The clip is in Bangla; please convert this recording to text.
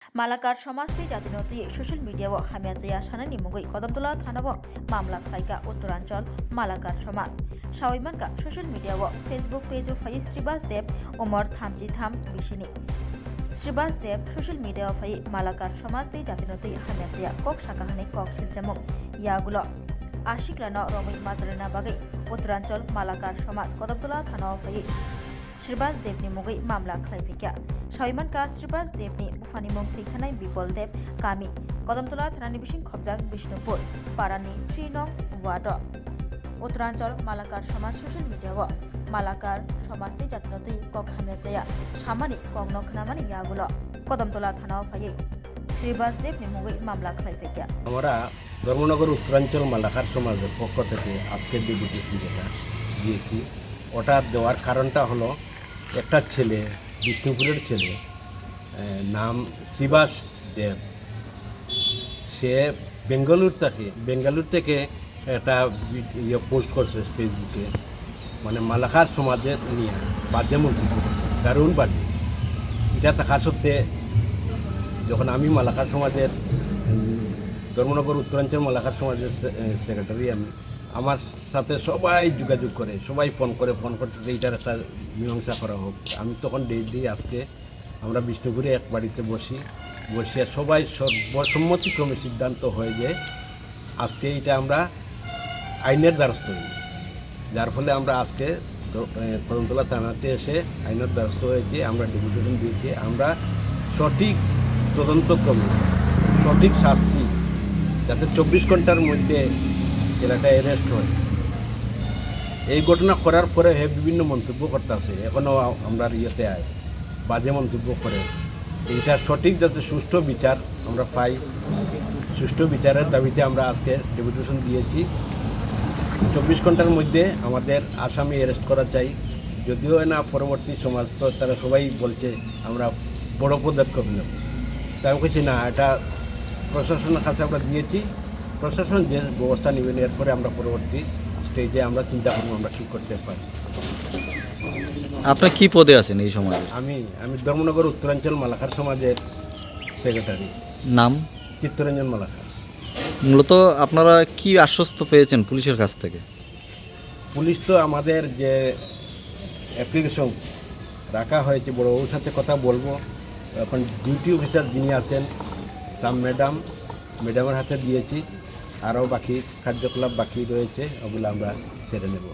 मालाकार समाजनि जातिनति ससियेल मिडियाव हामिया सानानि मुगै कदमतला थानाव मामला खायका उत्तरांचल मालाकार समाज सावैमानका ससियेल मिडियाव फेसबुक पेज फाइ श्रीबास देव उमर थामजि थाम बिसिनि श्रीबास देव ससियेल मिडियाव फाइ मालाकार समाजनि जातिनति हामिया कक साकाहानि कक सिलजामुं यागुलो आशिकलानो रमै माजरेना बागै उत्तरांचल मालाकार समाज कदमतला थानाव फाइ श्रीबास देवनि मुगै मामला खालायफैया सावैमानका श्रीबास देवनि बुफानि मुं थैखानाय बिपल देव गामि कदमतला थानानि बिसिं खबजाक बिष्णुपुर पारानि 3 नं वार्ड उत्तरांचल मालाकार समाज ससियेल मिडियाव मालाकार समाजनि जातिनति कक हामिया सामानि कगन खनामानि यागुलो कदमतला थानाव फायै श्रीबास देवनि मुगै मामला खालायफैया আমরা ধর্মনগর উত্তরাঞ্চল মালাকার সমাজের পক্ষ থেকে আজকের ডেপুটেশন যেটা দিয়েছি ওটা দেওয়ার কারণটা হলো একটা ছেলে বিষ্ণুপুরের ছেলে নাম শ্রীবাস দেব সে বেঙ্গালুর থেকে একটা পোস্ট করছে ফেসবুকে মানে মালাকার সমাজের নিয়ে বাজে মন্তব্য করছে দারুণ বাজে এটা থাকা সত্ত্বে যখন আমি মালাকার সমাজের ধর্মনগর উত্তরাঞ্চল মালাকার সমাজের সেক্রেটারি আমার সাথে সবাই যোগাযোগ করে সবাই ফোন করতে এইটার একটা মীমাংসা করা হোক। আমি তখন ডেইলি আজকে আমরা বিষ্ণুপুরে এক বাড়িতে বসে সবাই সর্বসম্মতিক্রমে সিদ্ধান্ত হয়ে যে আজকে এটা আমরা আইনের দ্বারস্থ হই, যার ফলে আমরা আজকে কদমতলা থানাতে এসে আইনের দ্বারস্থ হয়েছে। আমরা ডেপুটেশন দিয়েছি আমরা সঠিক তদন্তক্রমে সঠিক শাস্তি যাতে 24 ঘন্টার মধ্যে ছেলেটা অ্যারেস্ট হয়। এই ঘটনা করার পরে বিভিন্ন মন্তব্য করতে আছে এখনও আমরা ইয়েতে বাজে মন্তব্য করে এইটা সঠিক যাতে সুষ্ঠু বিচার আমরা পাই, সুষ্ঠু বিচারের দাবিতে আমরা আজকে ডেপুটেশন দিয়েছি। 24 ঘন্টার মধ্যে আমাদের আসামি অ্যারেস্ট করা চাই। যদিও না পরবর্তী সমাজ তো তারা সবাই বলছে আমরা বড় পদক্ষেপ নেব, তাই আমি বলছি না, এটা প্রশাসনের কাছে আমরা দিয়েছি, প্রশাসন যে ব্যবস্থা নেবেন এরপরে আমরা পরবর্তী স্টেজে আমরা চিন্তা করবো আমরা কী করতে পারি। আপনার কি পদে আছেন এই সমাজে? আমি ধর্মনগর উত্তরাঞ্চল মালাকার সমাজের সেক্রেটারি। নাম? চিত্তরঞ্জন মালাকার। মূলত আপনারা কি আশ্বস্ত পেয়েছেন পুলিশের কাছ থেকে? পুলিশ তো আমাদের যে অ্যাপ্লিকেশন রাখা হয়েছে বড় ওর সাথে কথা বলবো, এখন ডিউটি অফিসার যিনি আছেন সাম ম্যাডামের হাতে দিয়েছি, আরও বাকি কার্যকলাপ বাকি রয়েছে ওগুলো আমরা সেরে নেব।